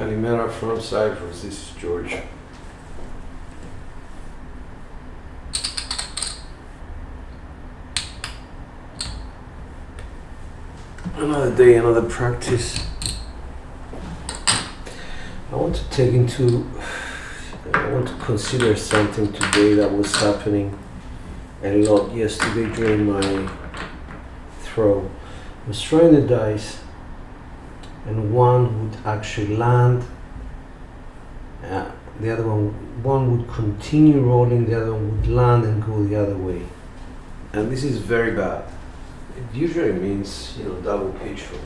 Kalimera from Cyprus, this is George. Another day, another practice. I want to consider something today that was happening a lot yesterday during my throw. I was throwing the dice and one would actually land, the other one would continue rolling, the other one would land and go the other way. And this is very bad. It usually means, double pitch for me.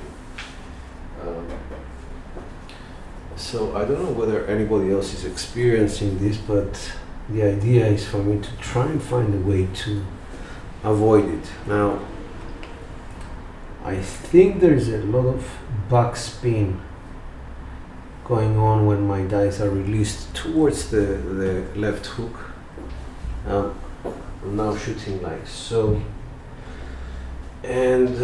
So I don't know whether anybody else is experiencing this, but the idea is for me to try and find a way to avoid it. Now, I think there's a lot of backspin going on when my dice are released towards the left hook. I'm now shooting like so. And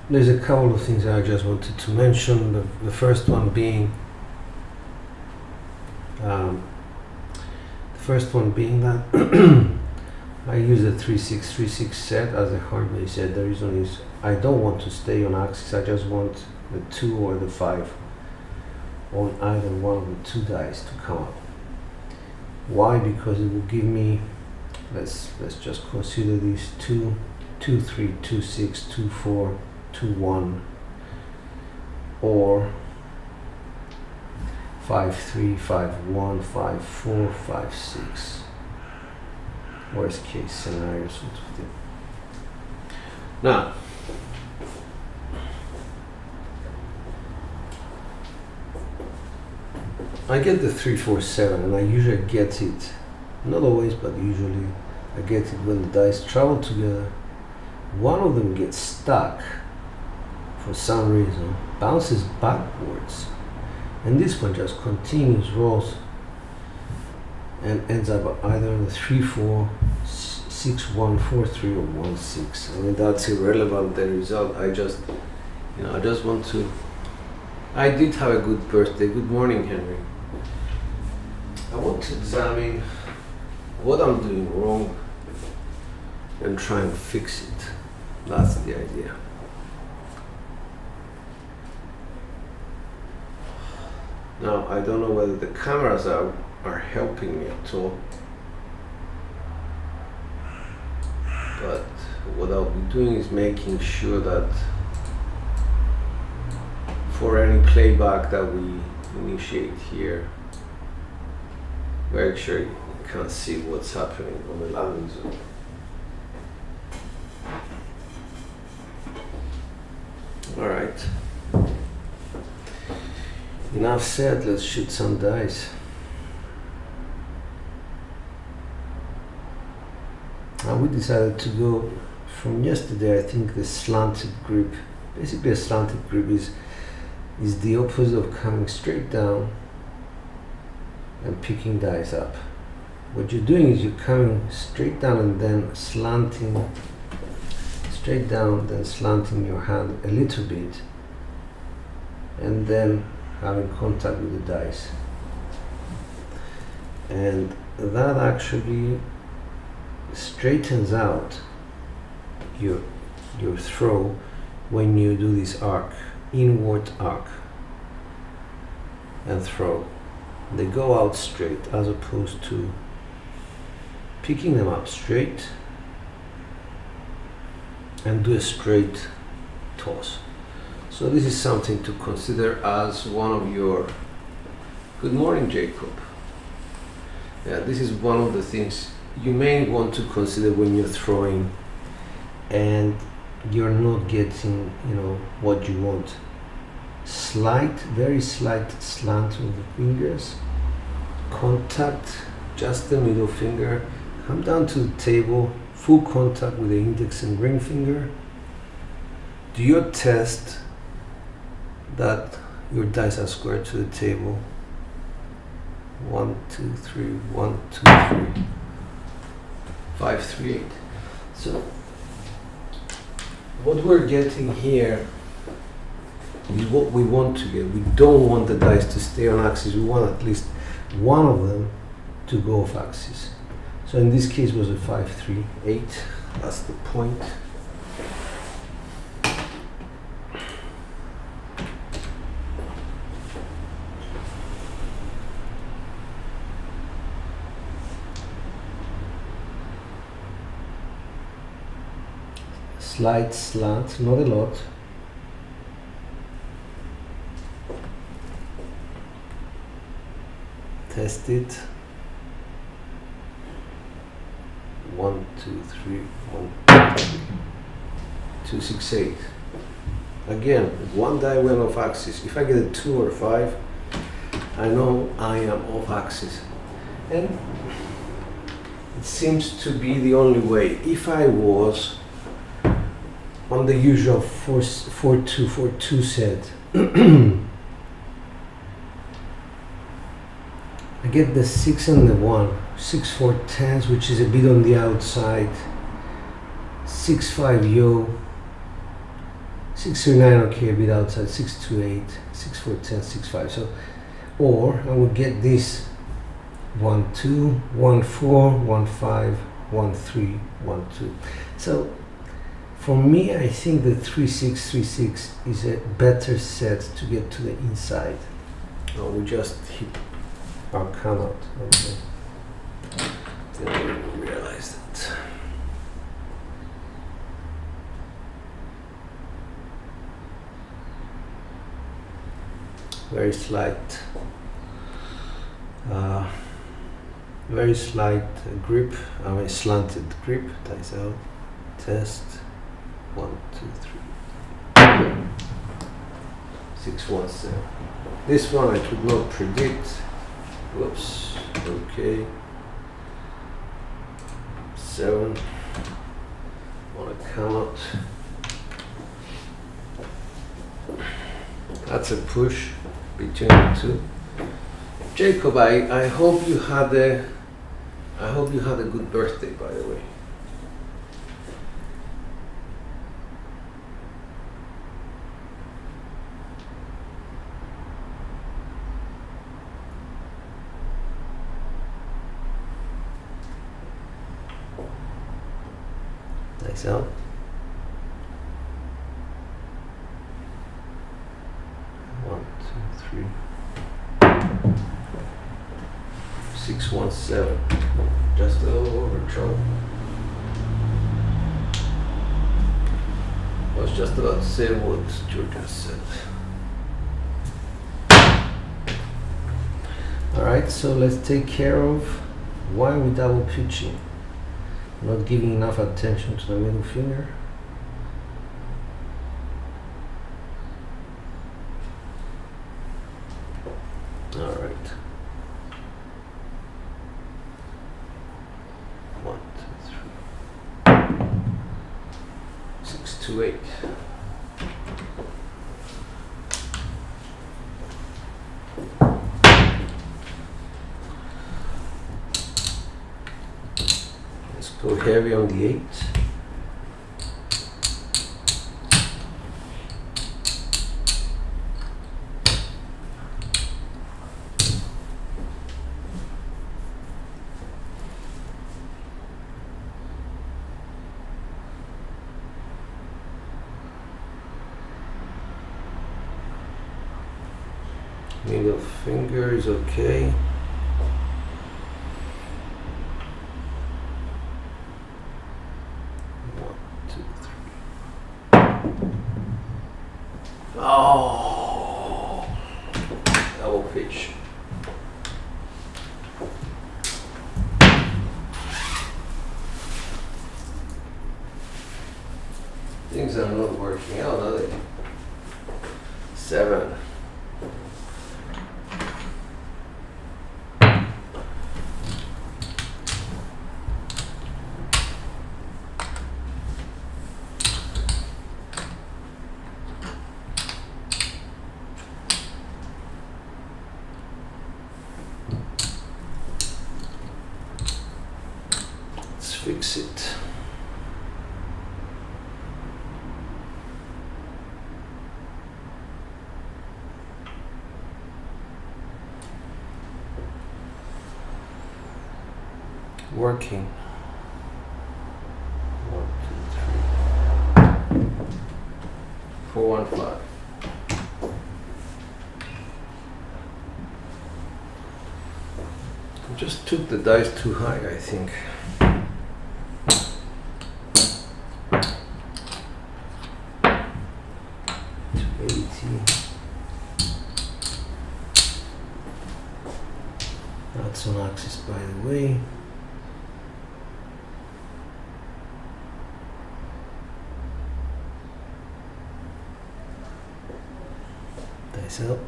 there's a couple of things I just wanted to mention. The first one being that I use a 3-6-3-6 set as a hard base set. The reason is I don't want to stay on axis. I just want the 2 or the 5 on either one of the two dice to come up. Why? Because it will give me, let's just consider these 2, 2, 3, 2, 6, 2, 4, 2, 1, or 5, 3, 5, 1, 5, 4, 5, 6. Worst case scenario sort of thing. Now, I get the 3, 4, 7, and I usually get it, not always, but usually I get it when the dice travel together. One of them gets stuck for some reason, bounces backwards, and this one just continues, rolls, and ends up either in the 3, 4, 6, 1, 4, 3, or 1, 6. I mean, that's irrelevant, the result. I just want to. I did have a good birthday. Good morning, Henry. I want to examine what I'm doing wrong and try and fix it. That's the idea. Now, I don't know whether the cameras are helping me at all, but what I'll be doing is making sure that for any playback that we initiate here, make sure you can see what's happening on the landing zone. Alright, enough said, let's shoot some dice. We decided to go from yesterday. I think the slanted grip, basically a slanted grip is the opposite of coming straight down and picking dice up. What you're doing is you're coming straight down and then slanting, straight down, then slanting your hand a little bit, and then having contact with the dice. And that actually straightens out your throw when you do this arc, inward arc and throw. They go out straight as opposed to picking them up straight and do a straight toss. So this is something to consider as one of your, good morning Jacob. Yeah, this is one of the things you may want to consider when you're throwing and you're not getting, what you want. Slight, very slight slant of the fingers, contact, just the middle finger, come down to the table, full contact with the index and ring finger. Do your test that your dice are square to the table. 1, 2, 3, 1, 2, 3, 5, 3, 8. So what we're getting here is what we want to get. We don't want the dice to stay on axis. We want at least one of them to go off axis. So in this case it was a 5, 3, 8. That's the point. Slight slant, not a lot. Test it. 1, 2, 3, 1, 2, 3. 2, 6, 8. Again, one die went off axis. If I get a 2 or a 5, I know I am off axis. And it seems to be the only way. If I was on the usual 4-2, 4-2 set, I get the 6 and the 1, 6, 4, 10s, which is a bit on the outside, 6, 5, yo, 6, 3, 9, okay, a bit outside, 6, 2, 8, 6, 4, 10, 6, 5. So, or I would get this 1, 2, 1, 4, 1, 5, 1, 3, 1, 2. So, for me, I think the 3, 6, 3, 6 is a better set to get to the inside. Oh, we just hit our come out. Okay. Didn't even realize that. Very slight grip. I mean slanted grip. Dice out. Test. 1, 2, 3. 6, 1, 7. This one I could not predict. Whoops. Okay. 7. Want to come out. That's a push between the two. Jacob, I hope you had a good birthday, by the way. Nice out. 1, 2, 3. 6, 1, 7. Just a little over trouble. I was just about to say what Georgia said. Alright, so let's take care of why we double pitching. Not giving enough attention to the middle finger. All right. 1, 2, 3. 6, 2, 8. Go heavy on the 8. Middle finger is okay. Oh, double pitch. Things are not working out, are they? 7. Fix it. Working. 1, 2, 3. 415. I just took the dice too high, I think. That's on axis, by the way. Dice up.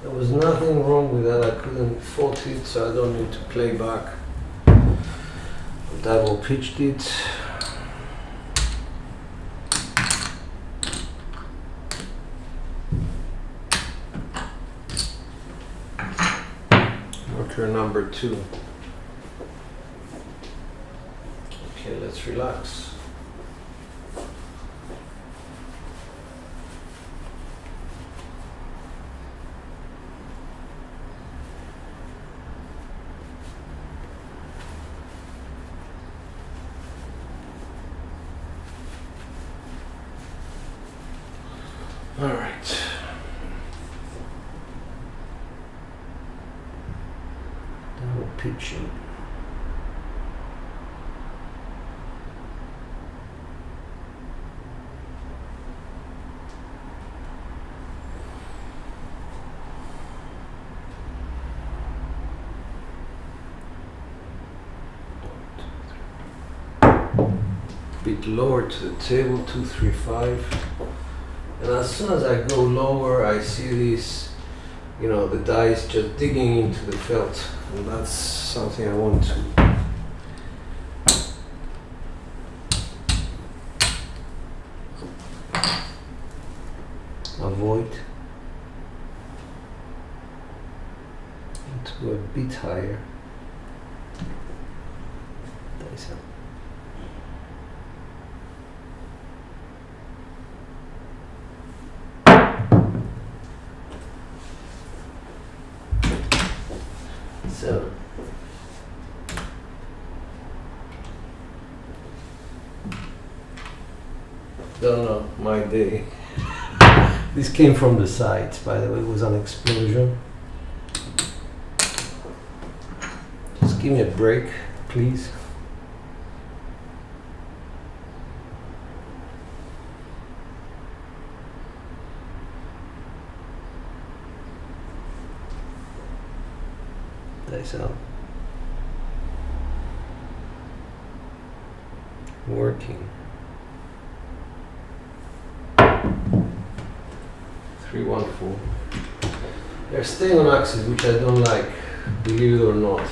There was nothing wrong with that. I couldn't fault it, so I don't need to play back. Double pitched it. Marker number 2. Okay, let's relax. All right. Double pitching. Bit lower to the table, 2, 3, 5. And as soon as I go lower, I see this, the dice just digging into the felt. And that's something I want to avoid. And to go a bit higher. Dice up. So, don't know, my day. This came from the sides, by the way, it was an explosion. Just give me a break, please. Dice out. Working. 3, 1, 4. They're staying on axis, which I don't like, believe it or not.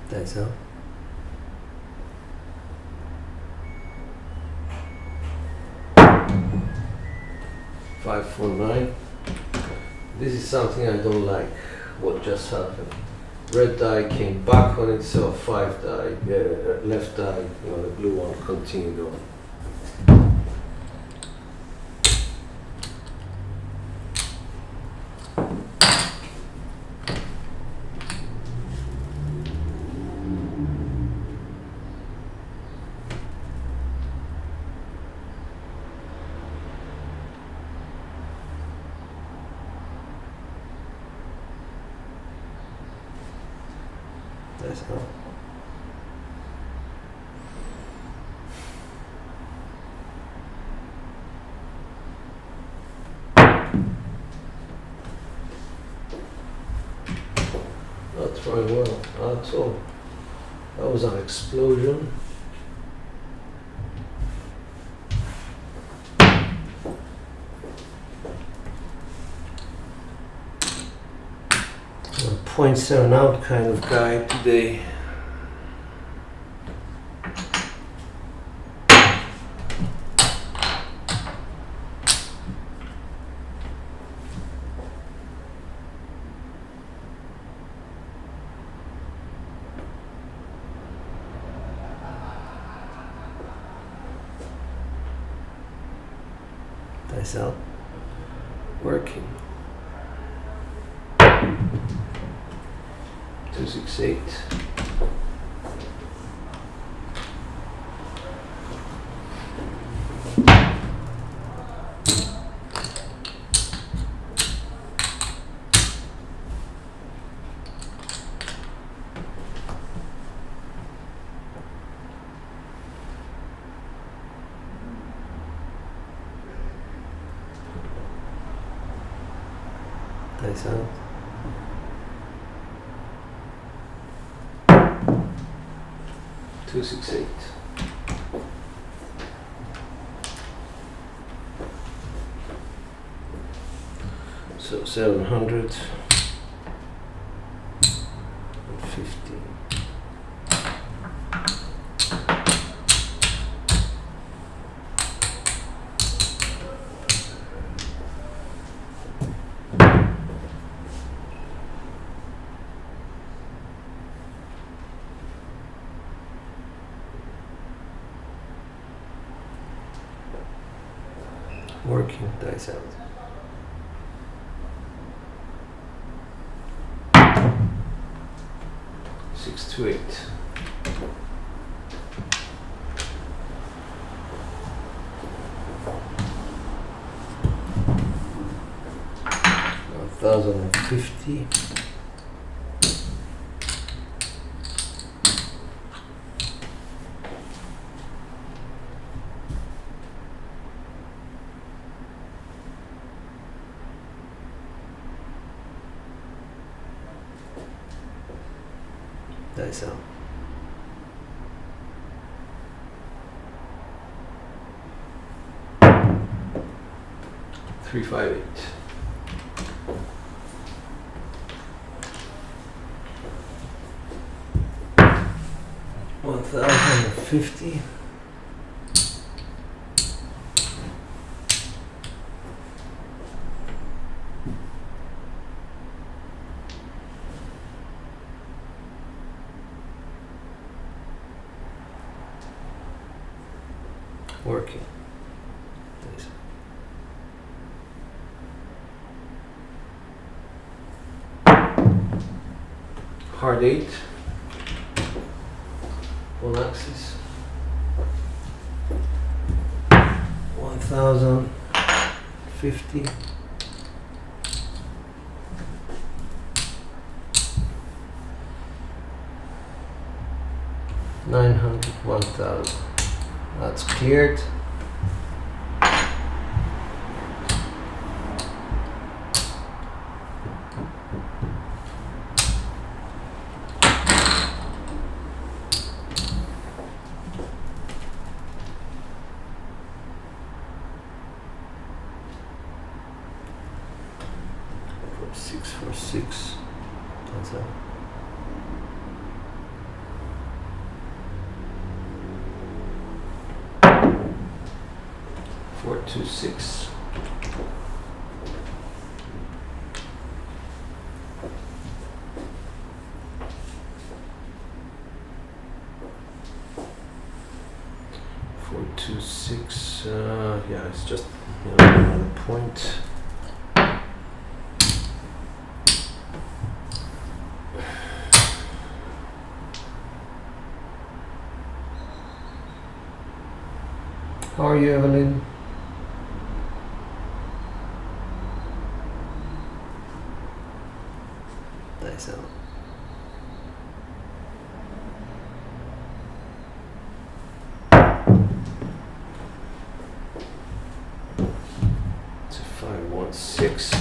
Dice out. Five, 4, 9. This is something I don't like. What just happened? Red die came back on itself. 5 die, left die. The blue one continued on. That's how. Not throwing well at all. That was an explosion. I'm a 0.7 out kind of guy today. Nice out. Working. 268. Nice out. Two, 6, 8. So 750. Working, dice out. Six to 8. $1,050. Dice out. Three, 5, 8. $1,050. Working. Nice. Hard 8. One axis. 1,050. $900, 1,000. That's cleared. For 6 for 6. That's it. Four, 2, 6. Four, 2, 6. Yeah, it's just another point. How are you, Evelyn? Nice out. It's a 5, 1, 6.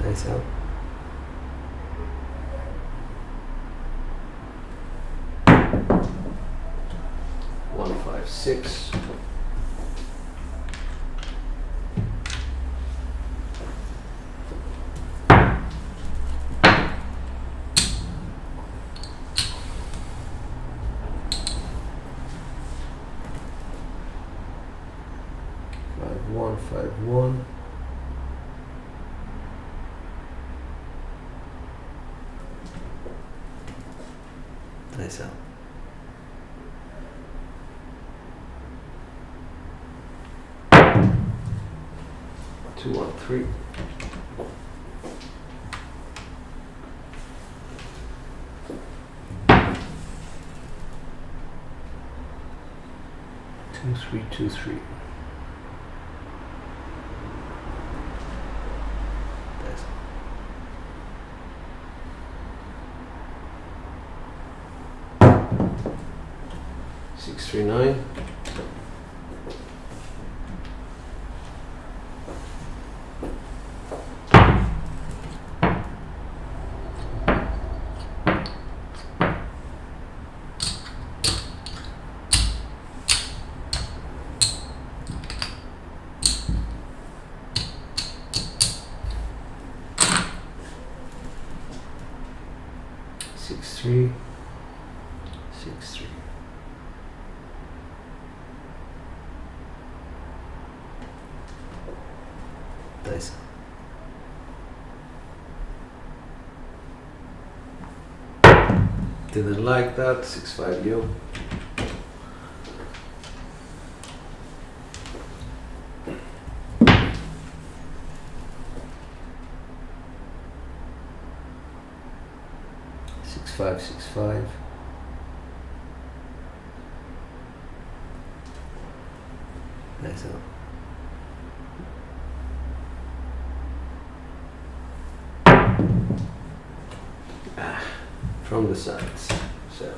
Nice out. One, 5, 6. 451. Nice out. Two, 1, 3. Two, 3, 2, 3. Nice. Six, 3, 9. Six, 3, 6, 3. Nice. Didn't like that. 6, 5, yo. Six, 5, 6, 5. Nice out. From the sides. So.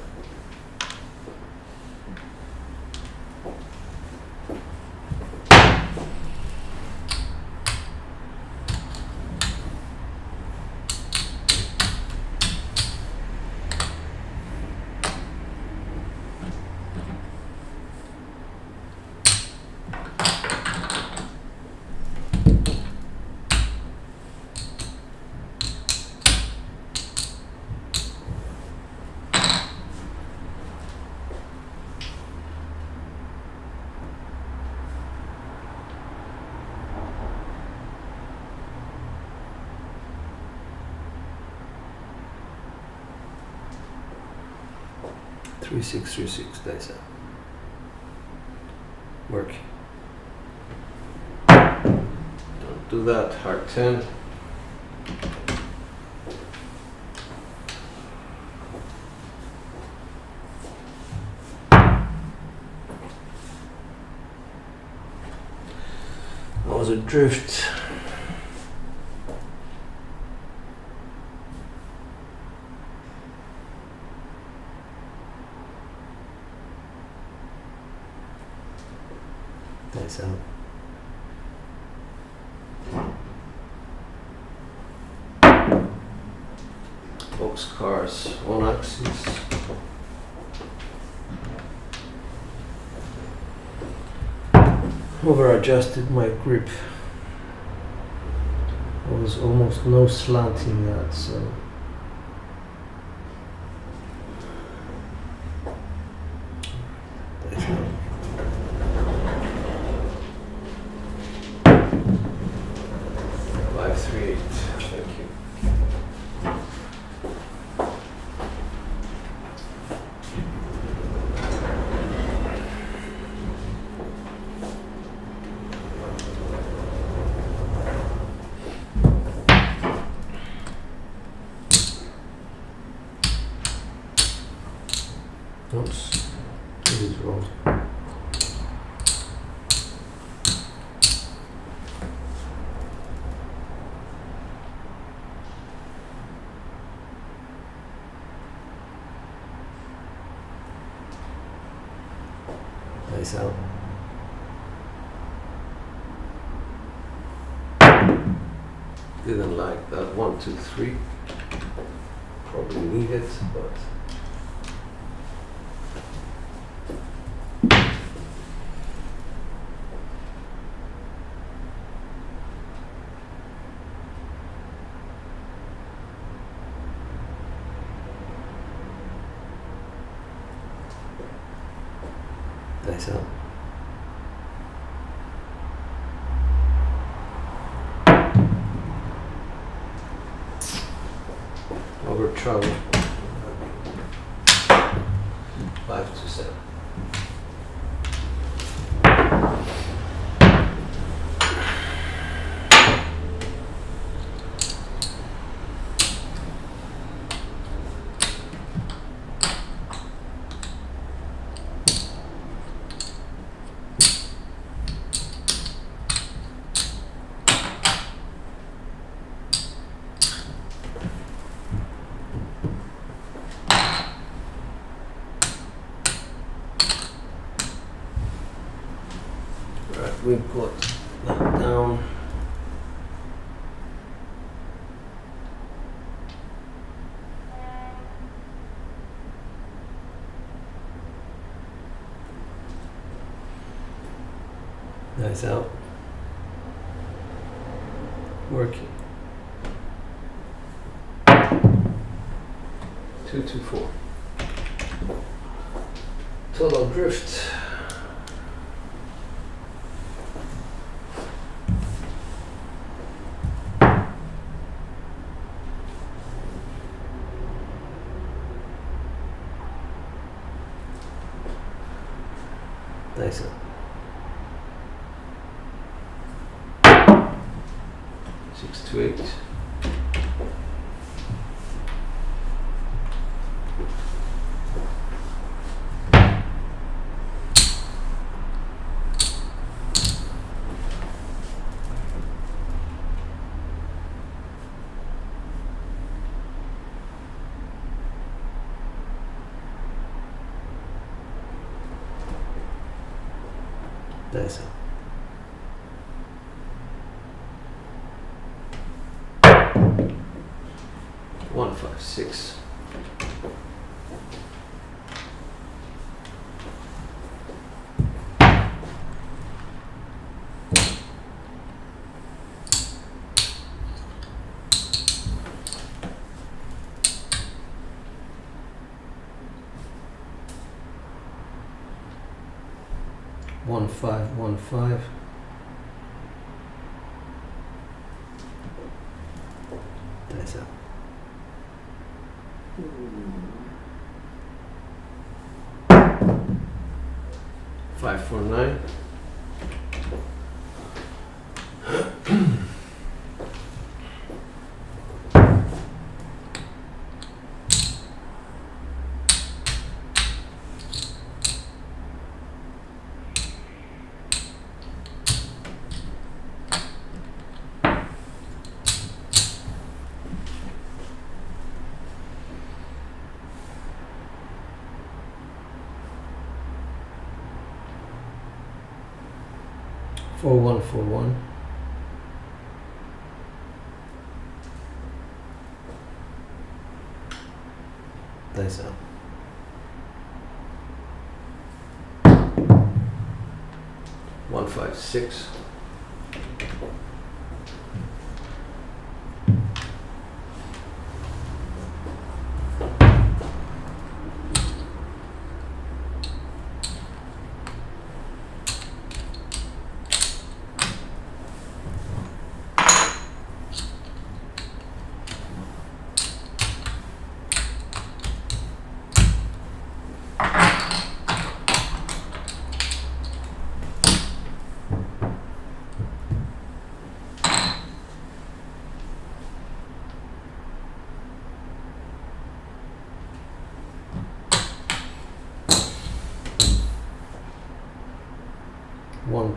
Three, 6, 3, 6. Nice out. Work. Don't do that. Heart 10. That was a drift. Nice out. Box cars on axis. Over adjusted my grip. There was almost no slant in that, so. Nice out. 5, 3, 8. Thank you. Oops, this is wrong. Nice out. Didn't like that. 1, 2, 3. Probably need it, but. Nice out. trouble. 5 to 7. Right, we've got that down. Nice out. Working. 2-2-4. Total drift. Nice out. 6-8. Nice out. 1-5-6. One five. Nice out. 5-4-9. Four one. Nice out. 1-5-6.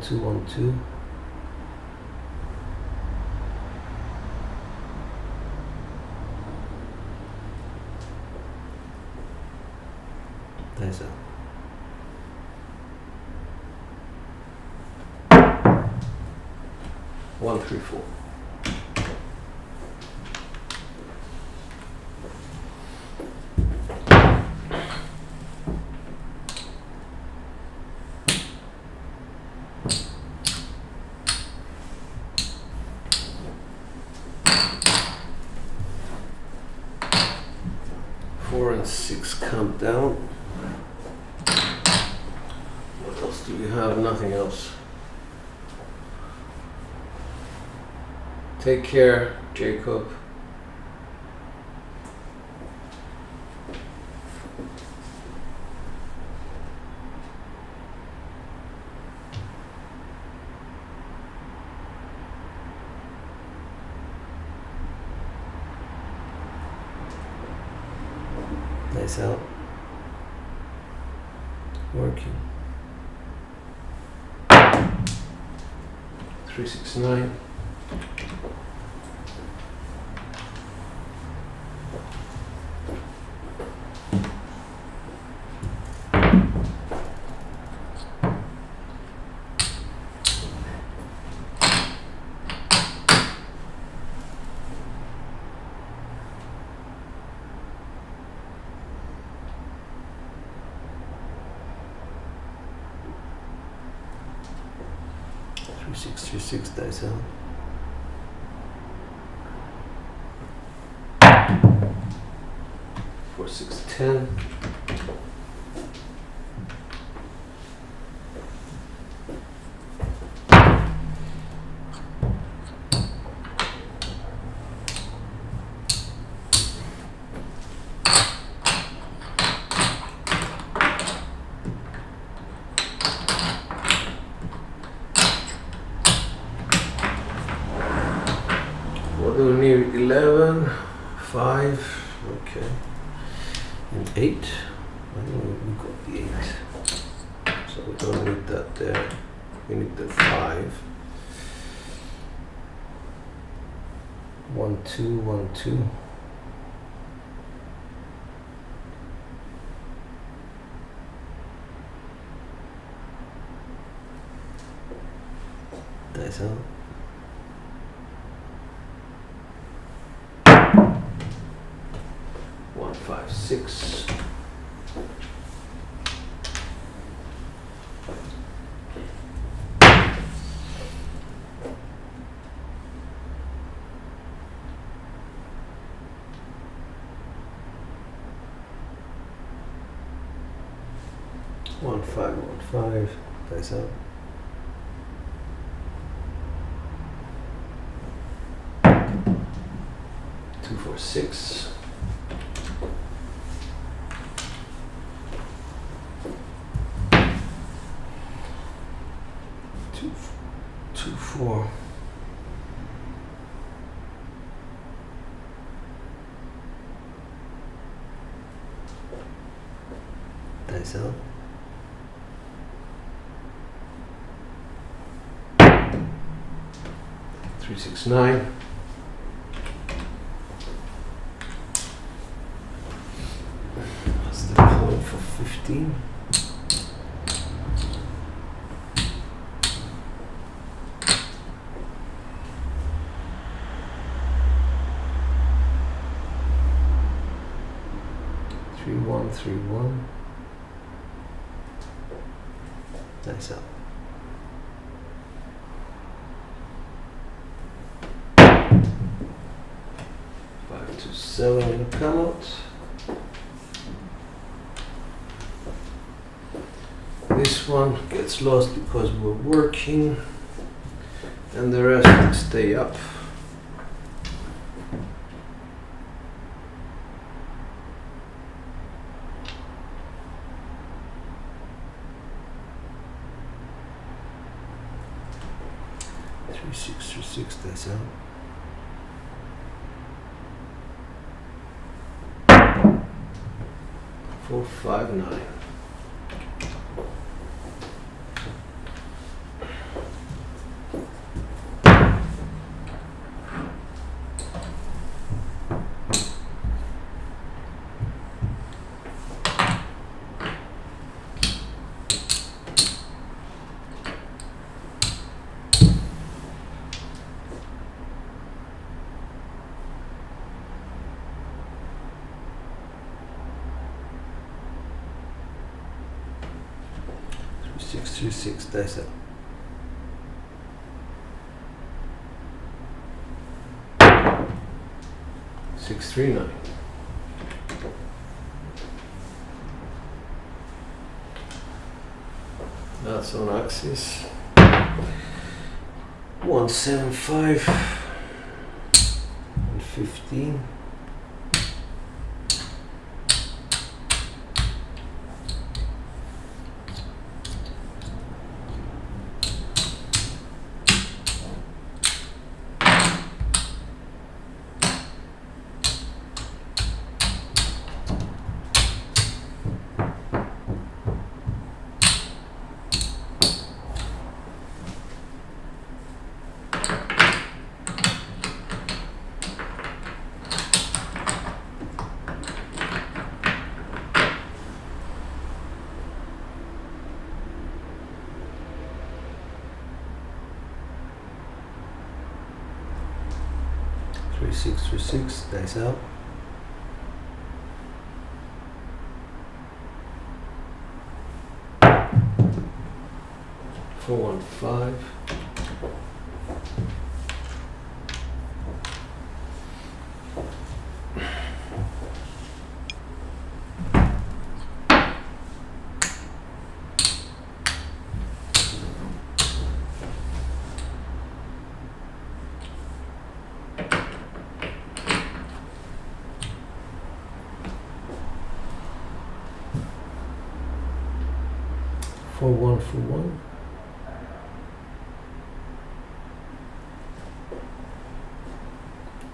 One two. Nice out. 1-3-4. Four and 6 come down. What else do we have? Nothing else. Take care, Jacob. Dice out. Working. 369. Six dice out. 4, 6, 10. What do we need? 11, 5, okay, and 8. I think we got the 8. So we don't need that there. We need the 5. 1, 2, 1, 2. Dice out. 1, 5, 6. One, 5, 1, 5. Dice out. 2, 4, 6. 2, 4. Dice out. 3, 6, 9. What's the point for 15? 3, 1, 3, 1. Dice out. 5, 2, 7 in the come out. This one gets lost because we're working, and the rest stay up. Three, 6, dice out. 4, 5, 9. Six, dice out. 6, 3, 9. That's on axis. 1, 7, 5, and 15. 3, 3636, dice out. 415. 4141.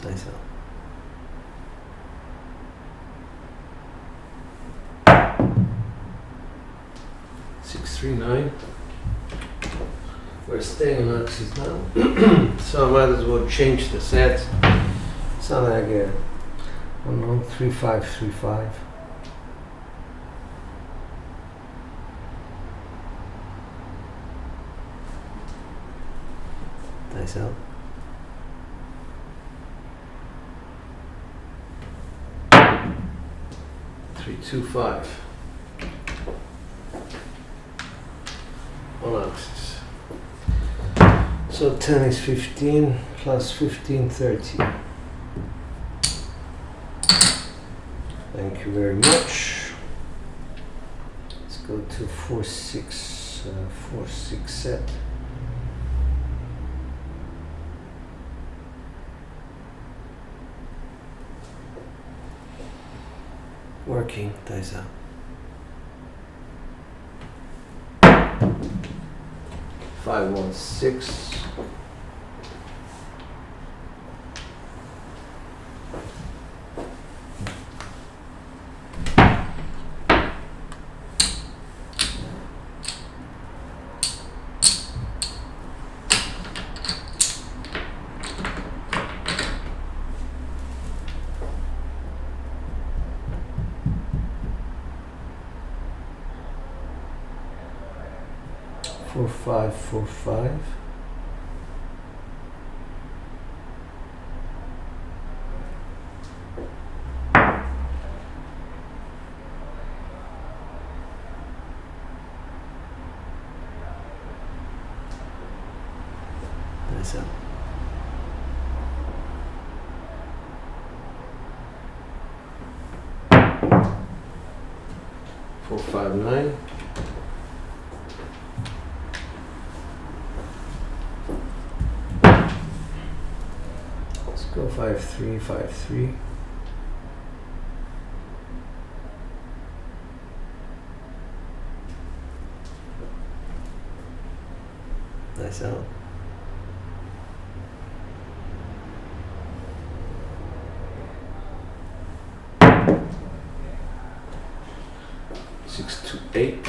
Dice out. 639. We're staying on axis now, so I might as well change the set. Something like a, I don't know, 3535. Dice out. 325. On axis. So 10 is 15 plus 15, 30. Thank you very much. Let's go to 4-6, 4-6 set. Working, dice out. 5-1-6. Four, 5, 4, 5. Nice up. 4, 5, 9. Go 5-3, 5-3. Nice out. 6-8.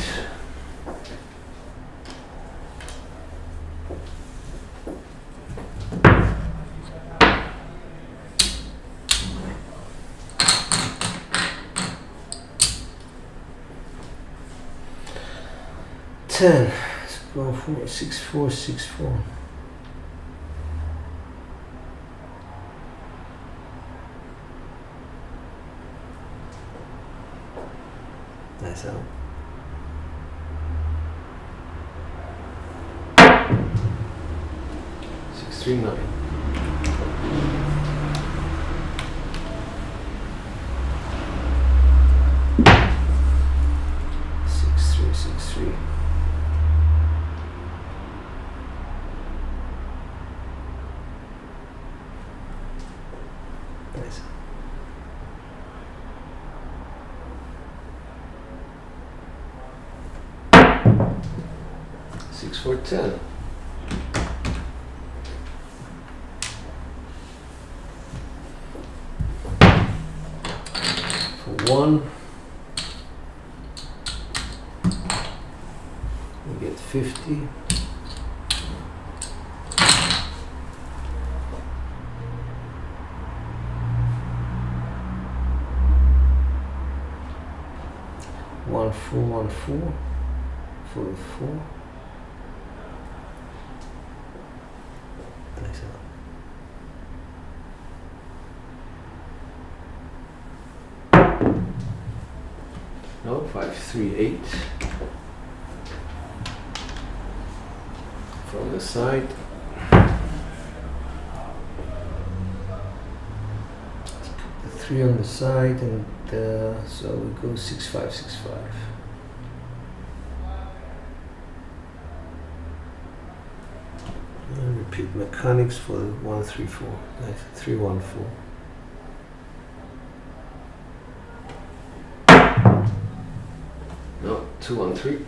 Let's go for 6-4, 6-4. Nice out. 6-3-9. Nice. 6-4-10. For 1, we get 50. One, 4, 1, 4, 4, 4. Nice out. No, 538 from the side. The 3 on the side, and so we go 6565. And repeat mechanics for the 134. Nice. 314. No, 213.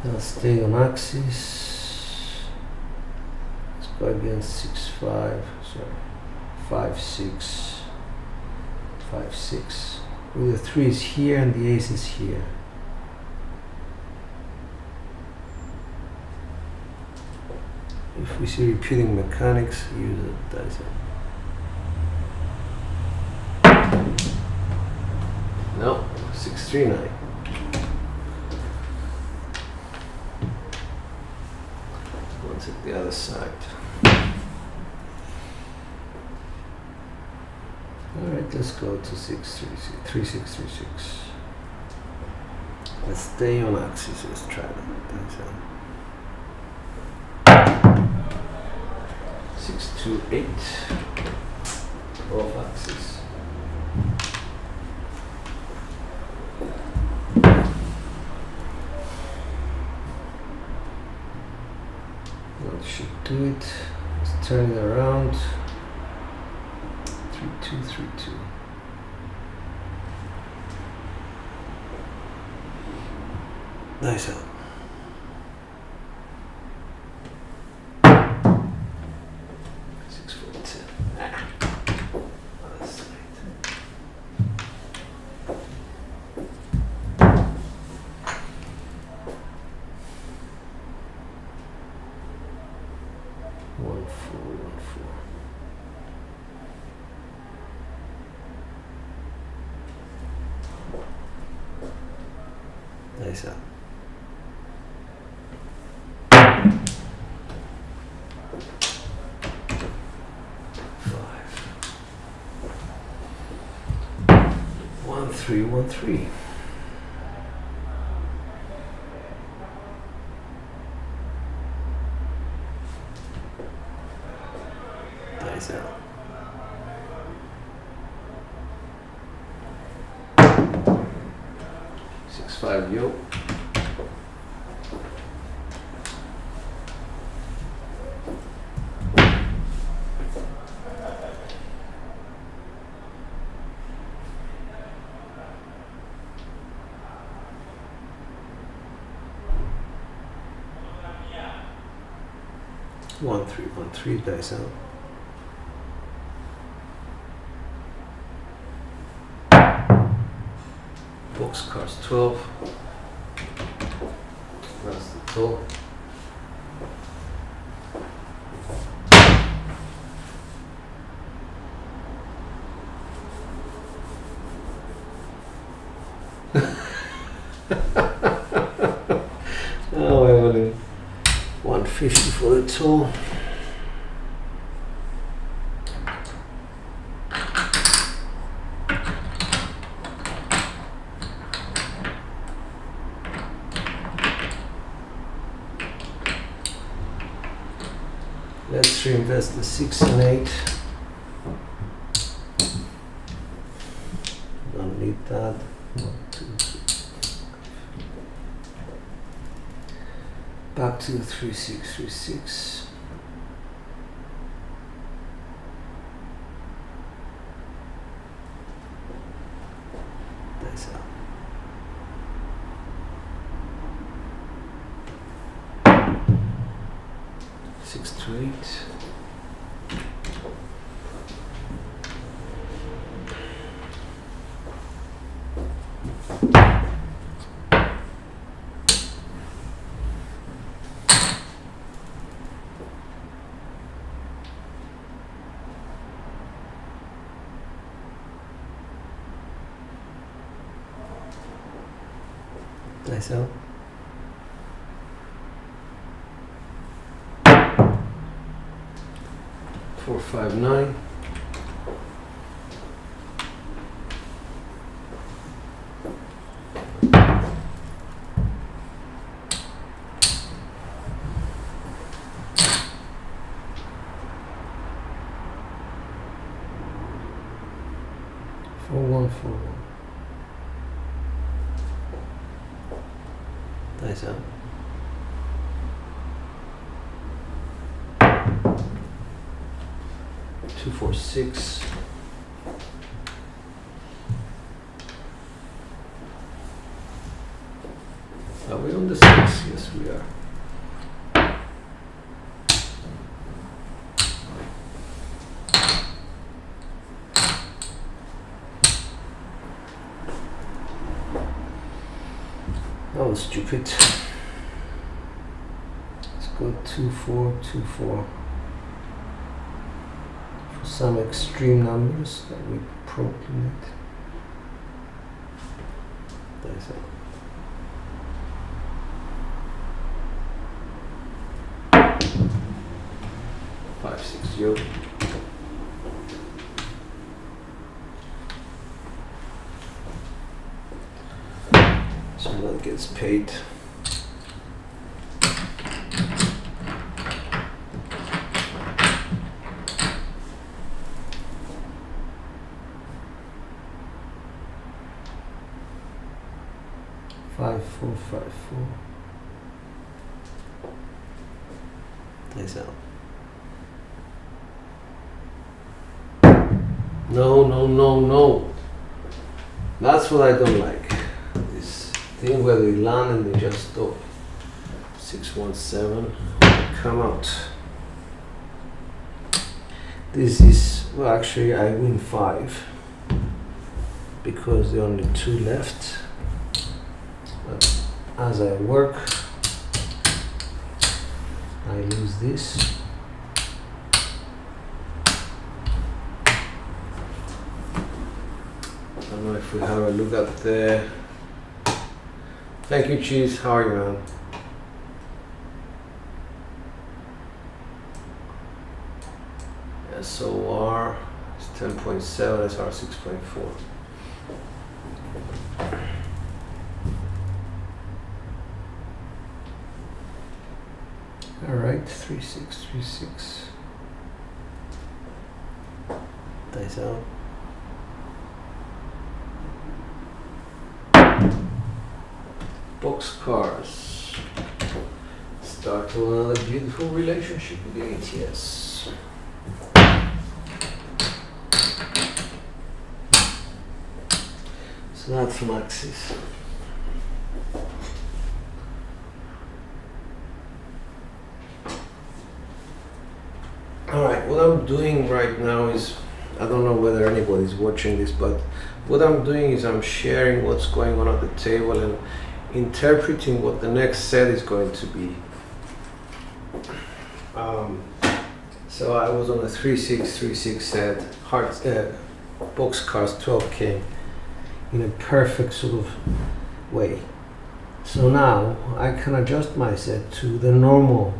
I'll stay on axis. Let's go against 6-5. Sorry, 5-6, 5-6. Well, the 3 is here and the ace is here. If we see repeating mechanics, use a dice. No, 639. Let's hit the other side. Alright, let's go to 3636. Let's stay on axis. Let's try that. 628 off axis. That should do it. Let's turn it around. 3232. Nice out. Nice up. Five. 1-3-1-3. Nice out. 6-5 yo. One, three dice out. Box cards 12. That's the top. Oh, Evelyn. 150 for the tool. Let's reinvest the 6 and 8. Don't need that. 1, 2, 3. Back to 3636. Dice out. 6 to 8. Dice out. 6 459. Nice, huh? Two, 4, 6. Are we on the 6? Yes, we are. That was stupid. Let's go 2, 4, 2, 4. For some extreme numbers that we proclimate. That's it. 5, 6, 0. So that gets paid. Five, 4, 5, 4. Nice out. No, no, no, no. That's what I don't like. This thing where they land and they just stop. 6, 1, 7. Come out. This is, well, actually I win 5 because there are only 2 left. But as I work, I lose this. I don't know if we have a look at the. Thank you, Cheese. How are you, man? SOR is 10.7, SR 6.4. All right, 3, 6, 3, 6. Dice out. Boxcars. Start another beautiful relationship with the ATS. So that's Maxis. Alright, what I'm doing right now is, I don't know whether anybody's watching this, but what I'm doing is I'm sharing what's going on at the table and interpreting what the next set is going to be. So I was on a 3-6-3-6 set, boxcars 12 came in a perfect sort of way. So now I can adjust my set to the normal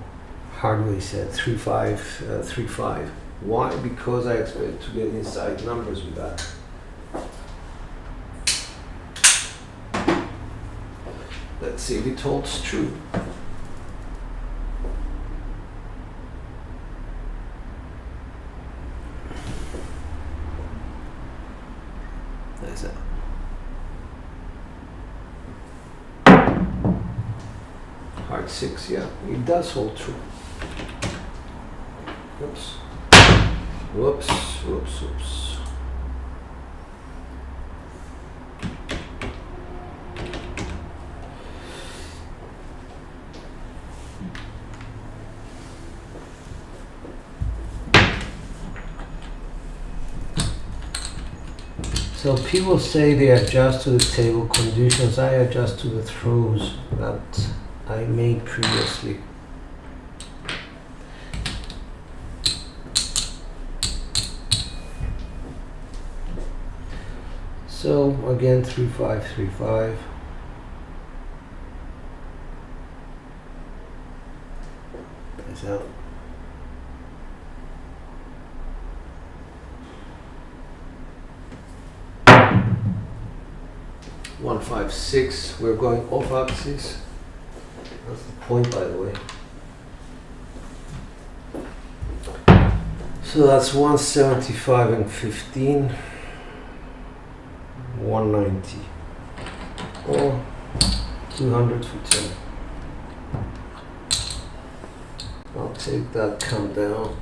hardware set 3-5, 3-5. Why? Because I expect to get inside numbers with that. Let's see if it holds true. There's that. Hard 6, yeah, it does hold true. Oops. Whoops, whoops, whoops. So people say they adjust to the table conditions. I adjust to the throws that I made previously. So again, 3-5, 3-5. That's out. 156. We're going off axis. That's the point, by the way. So that's 175 and 15, 190, or 200 for 10. I'll take that, come down.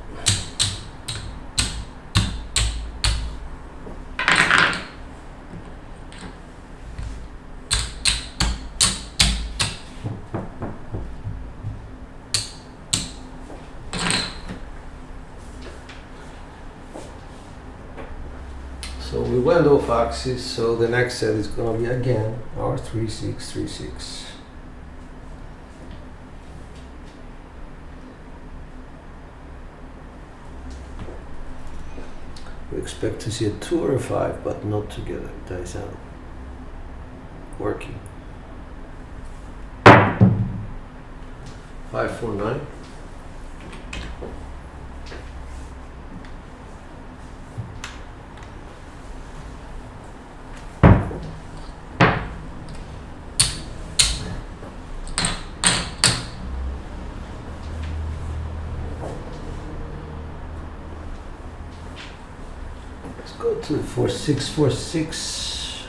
So we went off axis, so the next set is going to be again our 3636. We expect to see a 2 or a 5, but not together. Dice out. Working. 549. Go to 4646.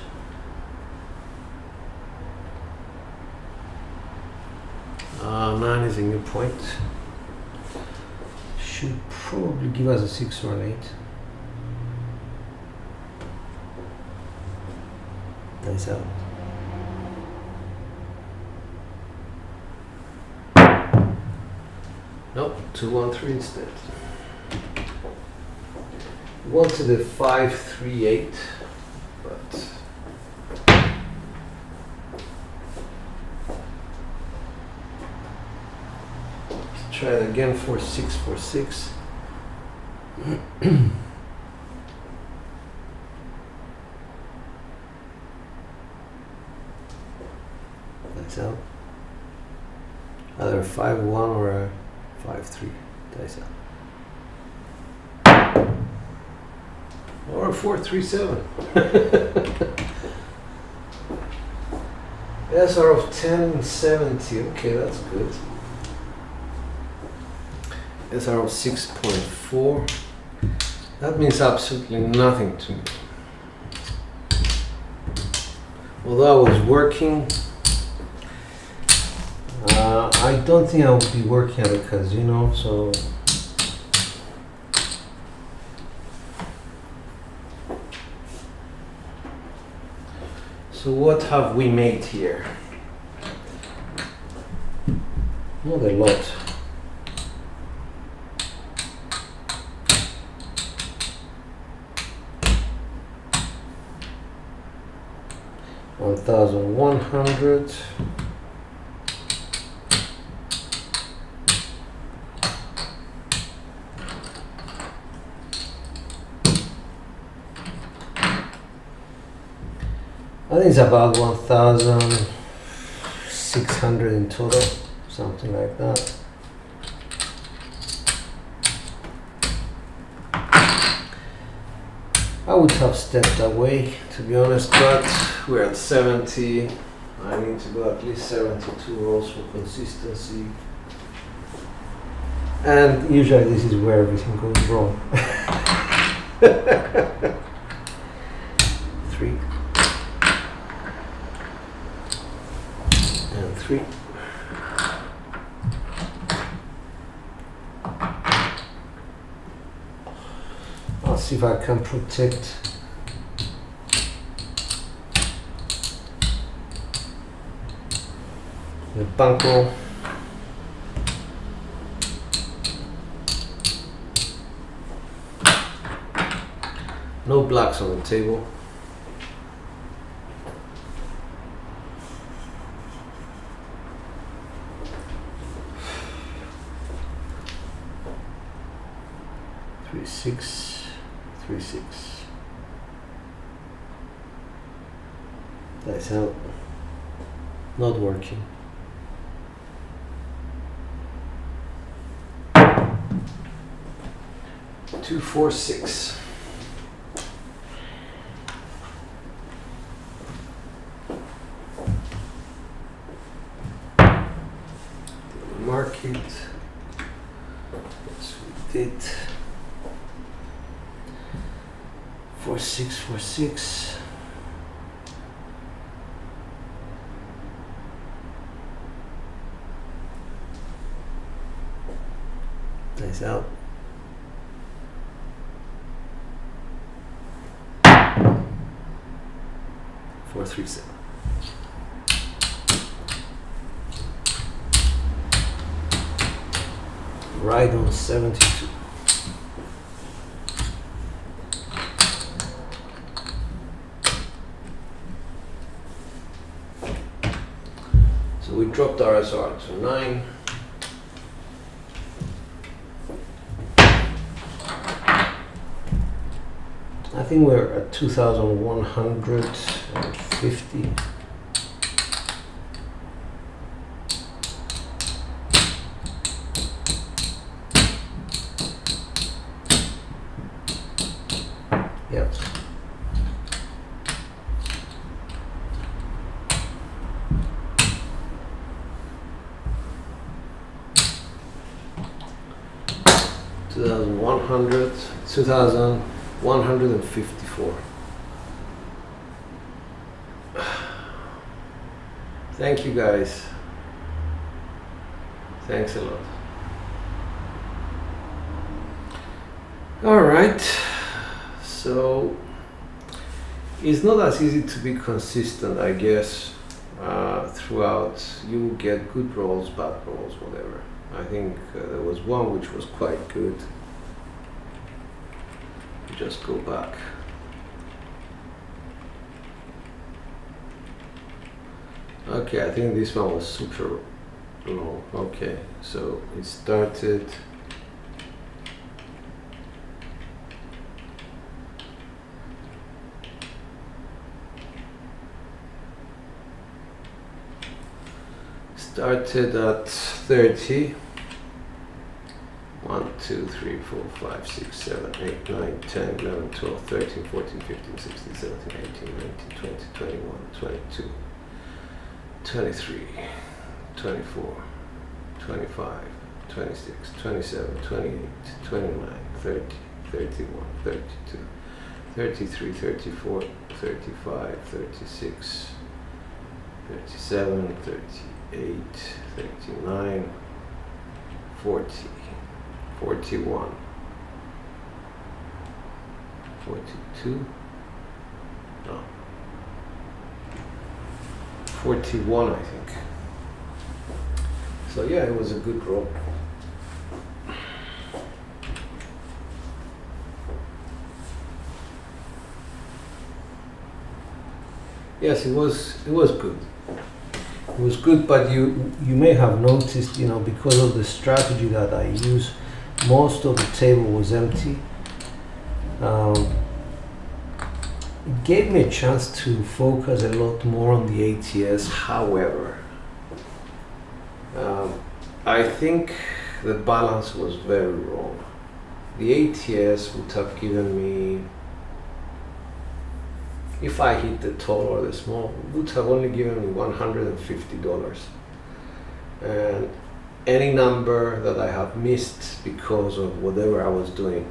Nine is a new point. Should probably give us a 6 or an 8. Nice out. Nope, 213 instead. Wanted a 538, but let's try it again. 4646. That's out. Either a 5-1 or a 5-3. Dice out. Or a 437. SR of 1070. Okay, that's good. SR of 6.4. That means absolutely nothing to me. Although I was working, I don't think I would be working at a casino, so. So what have we made here? Not a lot. $1,100. I think it's about 1,600 in total, something like that. I would have stepped away, to be honest, but we're at 70. I need to go at least 72 rolls for consistency. And usually this is where everything goes wrong. 3. And 3. I'll see if I can protect the bankroll. No blacks on the table. Three, 6, 3, 6. That's out. Not working. Two, 4, 6. market. Yes, we did. 4646. Nice out. Four, 3, 7. Right on 72. So we dropped our SR to 9. I think we're at 2,150. Yep. Two thousand 154. Thank you guys. Thanks a lot. All right. So it's not as easy to be consistent, I guess, throughout. You will get good rolls, bad rolls, whatever. I think there was one which was quite good. Just go back. Okay, I think this one was super low. Okay, so it started. Started at 30. 1, 2, 3, 4, 5, 6, 7, 8, 9, 10, 11, 12, 13, 14, 15, 16, 17, 18, 19, 20, 21, 22, 23, 24, 25, 26, 27, 28, 29, 30, 31, 32, 33, 34, 35, 36, 37, 38, 39, 40. 41, 42, no, 41 I think. So yeah, it was a good roll. Yes, it was good. It was good, but you may have noticed, because of the strategy that I use, most of the table was empty. It gave me a chance to focus a lot more on the ATS. However, I think the balance was very wrong. The ATS would have given me, if I hit the tall or the small, would have only given me $150. And any number that I have missed because of whatever I was doing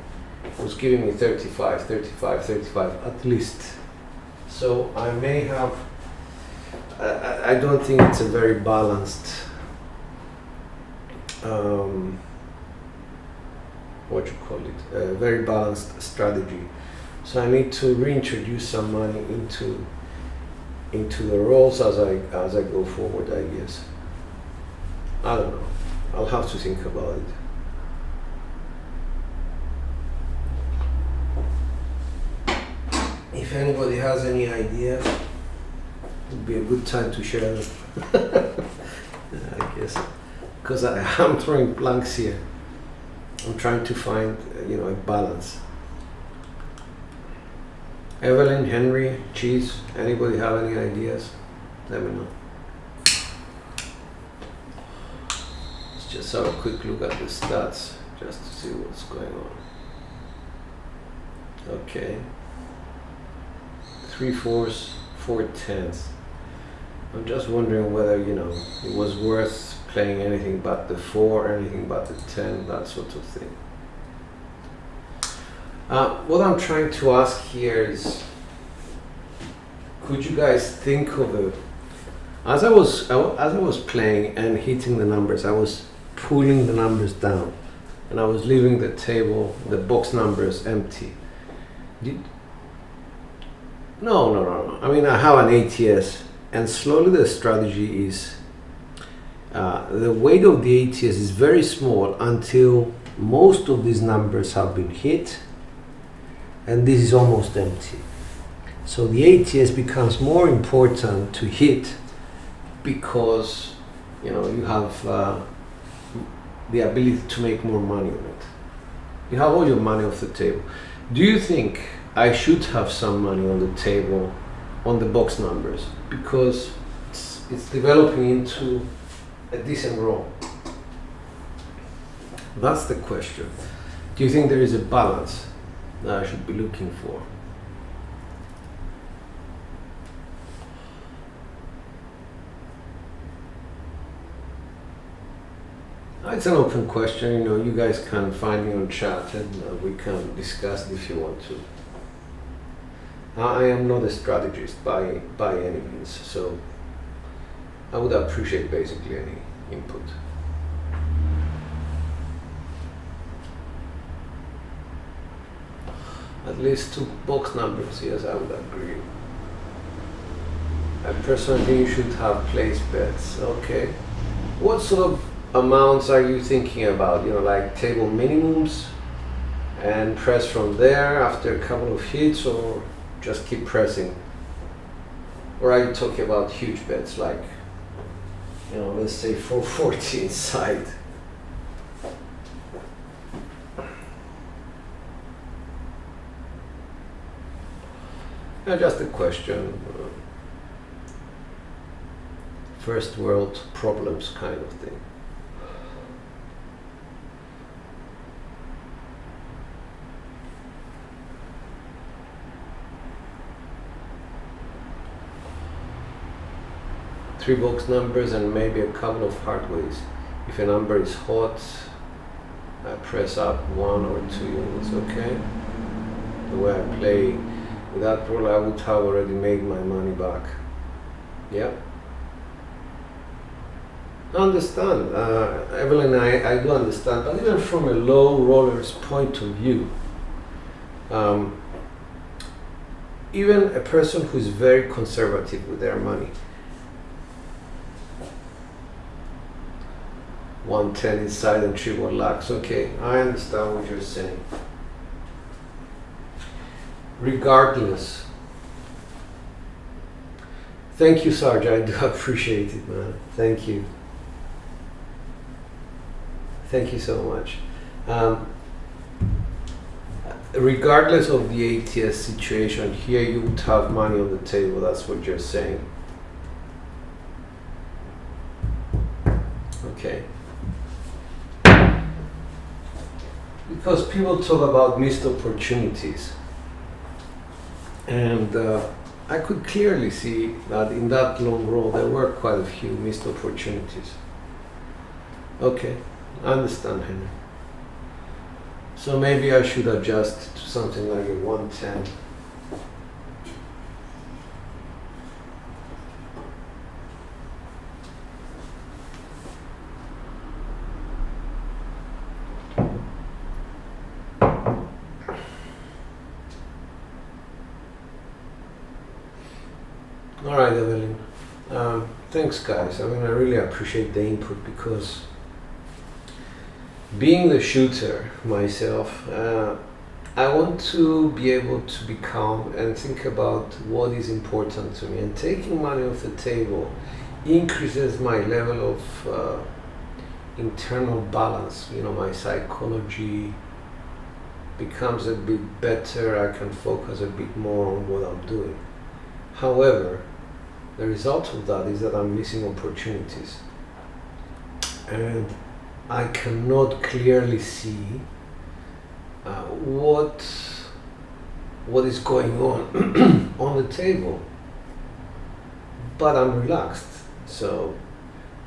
was giving me 35 at least. So I may have, I don't think it's a very balanced, a very balanced strategy. So I need to reintroduce some money into the rolls as I go forward, I guess. I don't know. I'll have to think about it. If anybody has any ideas, it would be a good time to share them. I guess, because I'm throwing blanks here. I'm trying to find, a balance. Evelyn, Henry, Cheese, anybody have any ideas? Let me know. Let's just have a quick look at the stats just to see what's going on. Okay. 3 4s, 4 10s. I'm just wondering whether, it was worth playing anything but the 4, anything but the 10, that sort of thing. What I'm trying to ask here is, could you guys think of a, as I was playing and hitting the numbers, I was pulling the numbers down and I was leaving the table, the box numbers empty. No. I mean, I have an ATS, and slowly the strategy is the weight of the ATS is very small until most of these numbers have been hit, and this is almost empty. So the ATS becomes more important to hit because you have the ability to make more money on it. You have all your money off the table. Do you think I should have some money on the table on the box numbers because it's developing into a decent roll? That's the question. Do you think there is a balance that I should be looking for? It's an open question. You guys can find me on chat and we can discuss it if you want to. I am not a strategist by any means, so I would appreciate basically any input. At least 2 box numbers, yes, I would agree. I personally think you should have place bets. Okay. What sort of amounts are you thinking about? Like table minimums and press from there after a couple of hits, or just keep pressing? Or are you talking about huge bets like, let's say 440 inside? Just a question. First world problems kind of thing. Three box numbers and maybe a couple of hard ways. If a number is hot, I press up 1 or 2 units, okay? The way I play with that rule, I would have already made my money back. Yeah. I understand, Evelyn, I do understand, but even from a low roller's point of view, even a person who is very conservative with their money, 110 inside and 3 lakhs. Okay, I understand what you're saying. Regardless, thank you, Sarge. I do appreciate it, man. Thank you. Thank you so much. Regardless of the ATS situation, here you would have money on the table. That's what you're saying. Okay. Because people talk about missed opportunities, and I could clearly see that in that long roll there were quite a few missed opportunities. Okay, I understand, Henry. So maybe I should adjust to something like a 110. All right, Evelyn. Thanks, guys. I mean, I really appreciate the input because being the shooter myself, I want to be able to be calm and think about what is important to me. And taking money off the table increases my level of internal balance. My psychology becomes a bit better. I can focus a bit more on what I'm doing. However, the result of that is that I'm missing opportunities, and I cannot clearly see what is going on on the table, but I'm relaxed. So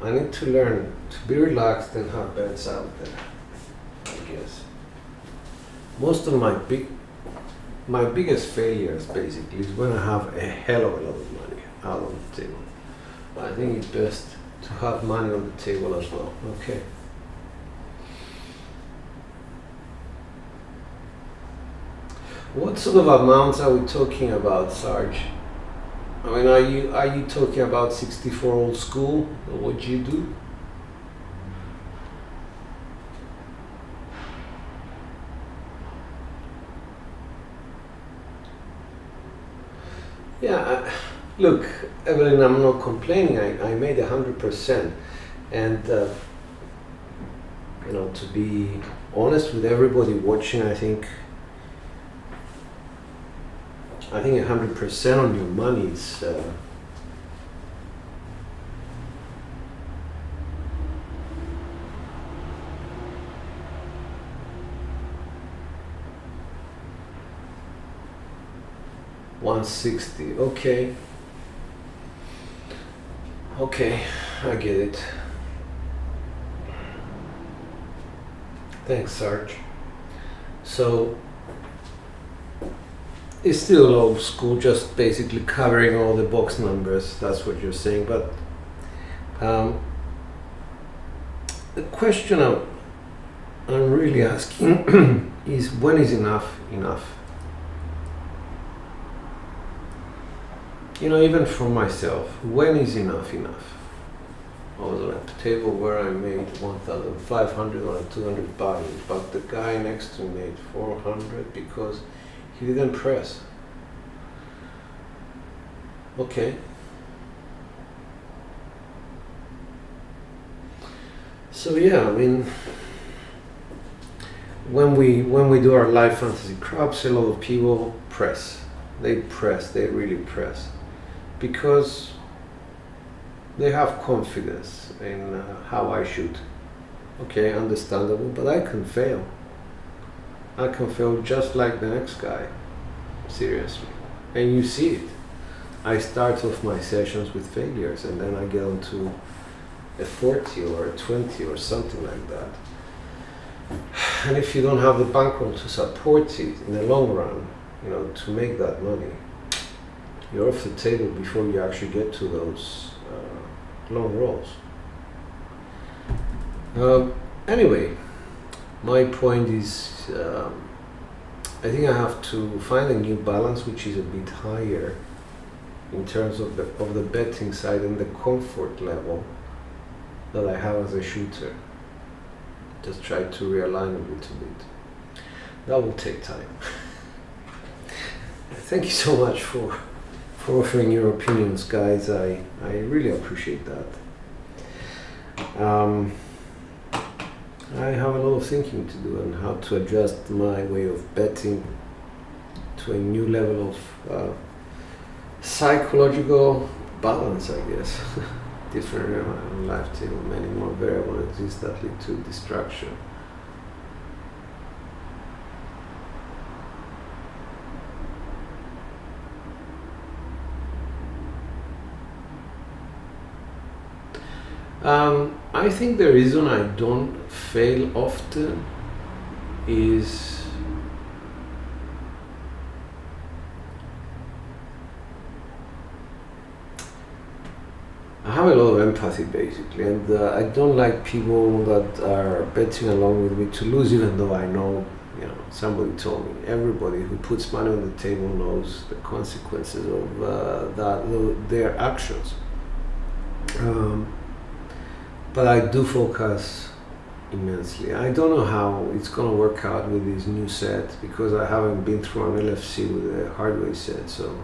I need to learn to be relaxed and have bets out there, I guess. Most of my biggest failures basically is when I have a hell of a lot of money out on the table. I think it's best to have money on the table as well. Okay. What sort of amounts are we talking about, Sarge? I mean, are you talking about 64 old school, or what you do? Yeah, look, Evelyn, I'm not complaining. I made 100%, and to be honest with everybody watching, I think 100% on your money is $160. Okay, I get it. Thanks, Sarge. So it's still old school, just basically covering all the box numbers. That's what you're saying. But the question I'm really asking is, when is enough enough? Even for myself, when is enough enough? I was on a table where I made 1,500 on a 200 buy-in, but the guy next to me made 400 because he didn't press. Okay. So yeah, I mean, when we do our live fantasy crops, a lot of people press. They really press, because they have confidence in how I shoot. Okay, understandable, but I can fail. I can fail just like the next guy, seriously. And you see it. I start off my sessions with failures, and then I get onto a 40 or a 20 or something like that. And if you don't have the bankroll to support it in the long run, to make that money, you're off the table before you actually get to those long rolls. Anyway, my point is, I think I have to find a new balance which is a bit higher in terms of the betting side and the comfort level that I have as a shooter. Just try to realign a little bit. That will take time. Thank you so much for offering your opinions, guys. I really appreciate that. I have a lot of thinking to do on how to adjust my way of betting to a new level of psychological balance, I guess. Different on live table, many more variables exist that lead to distraction. I think the reason I don't fail often is I have a lot of empathy, basically, and I don't like people that are betting along with me to lose, even though I know, somebody told me, everybody who puts money on the table knows the consequences of their actions. But I do focus immensely. I don't know how it's going to work out with this new set, because I haven't been through an LFC with a hardware set. So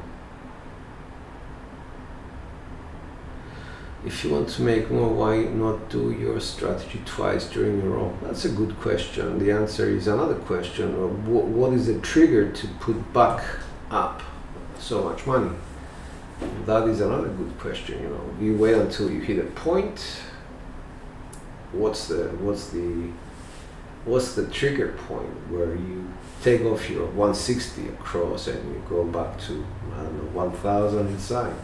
if you want to make more, why not do your strategy twice during your roll? That's a good question. The answer is another question. What is the trigger to put back up so much money? That is another good question. You wait until you hit a point. What's the trigger point where you take off your 160 across and you go back to 1,000 inside?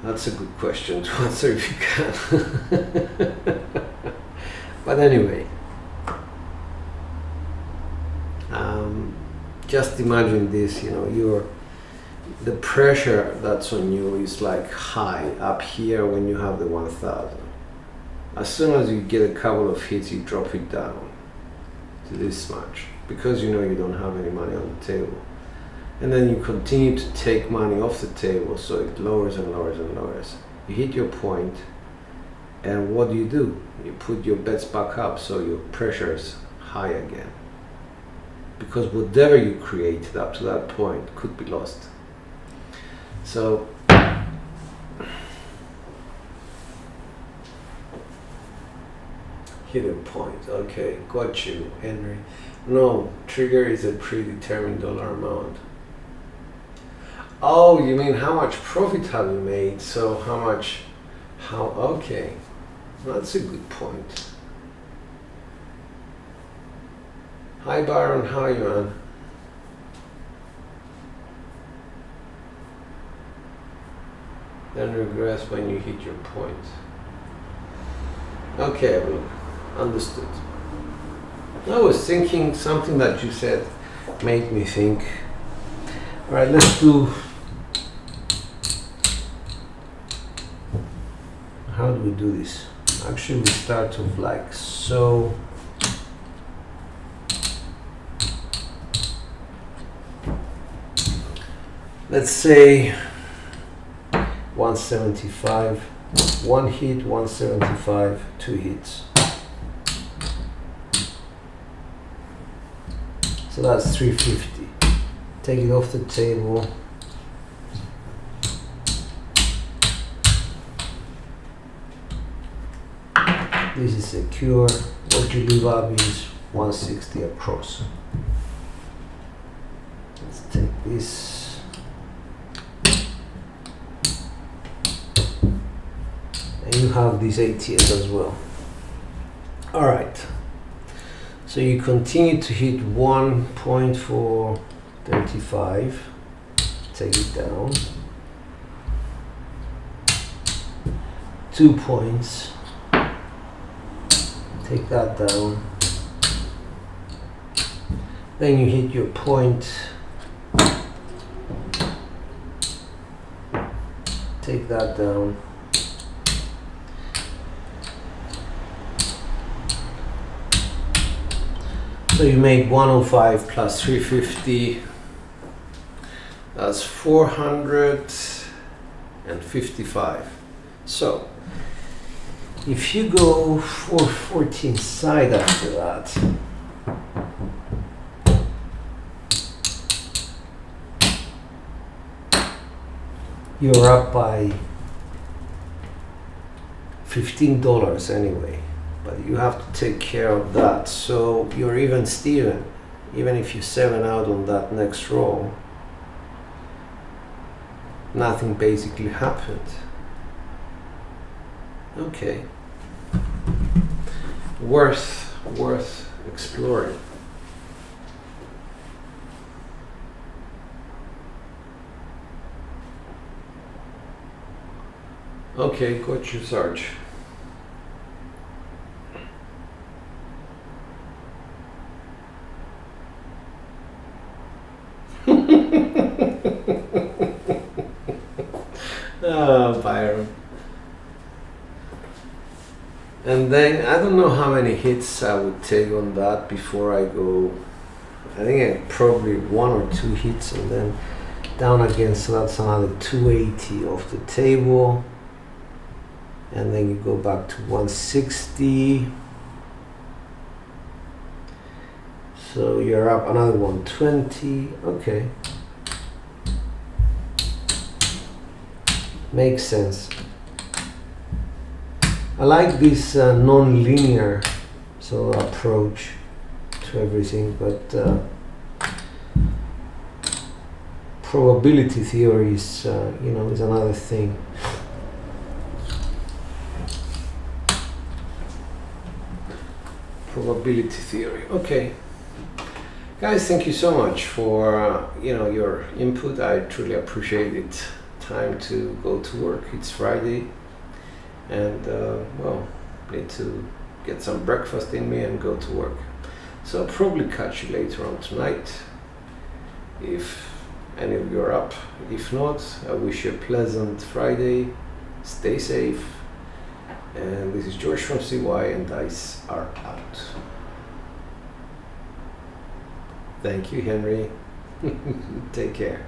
That's a good question to answer if you can. But anyway, just imagine this, you know, the pressure that's on you is like high up here when you have the 1000. As soon as you get a couple of hits, you drop it down to this much because you know you don't have any money on the table. And then you continue to take money off the table, so it lowers and lowers and lowers. You hit your point, and what do? You put your bets back up, so your pressure is high again. Because whatever you created up to that point could be lost. So hit a point. Okay, got you, Henry. No, trigger is a predetermined dollar amount. Oh, you mean how much profit have you made? So okay, that's a good point. Hi Byron, how are you, man? Then regress when you hit your point. Okay, well, understood. I was thinking something that you said made me think. All right, let's do. How do we do this? Actually, we start off like so. Let's say 175, one hit, 175, two hits. So that's 350. Take it off the table. This is secure. What you leave up is 160 across. Let's take this. And you have these ATS as well. All right. So you continue to hit 1.435. Take it down. 2 points. Take that down. Then you hit your point. Take that down. So you made 105 plus 350. That's 455. So if you go 414 side after that, you're up by $15 anyway, but you have to take care of that. So you're even Steven, even if you 7 out on that next roll, nothing basically happened. Okay. Worth exploring. Okay, got you, Sarge. Oh, Byron. And then I don't know how many hits I would take on that before I go. I think probably 1 or 2 hits and then down again. So that's another 280 off the table. And then you go back to 160. So you're up another 120. Okay. Makes sense. I like this non-linear sort of approach to everything, but probability theory is, is another thing. Probability theory. Okay, guys, thank you so much for your input. I truly appreciate it. time to go to work. It's Friday, and well, need to get some breakfast in me and go to work. So I'll probably catch you later on tonight, if any of you are up. If not, I wish you a pleasant Friday. Stay safe. And this is George from CY, and dice are out. Thank you, Henry. Take care.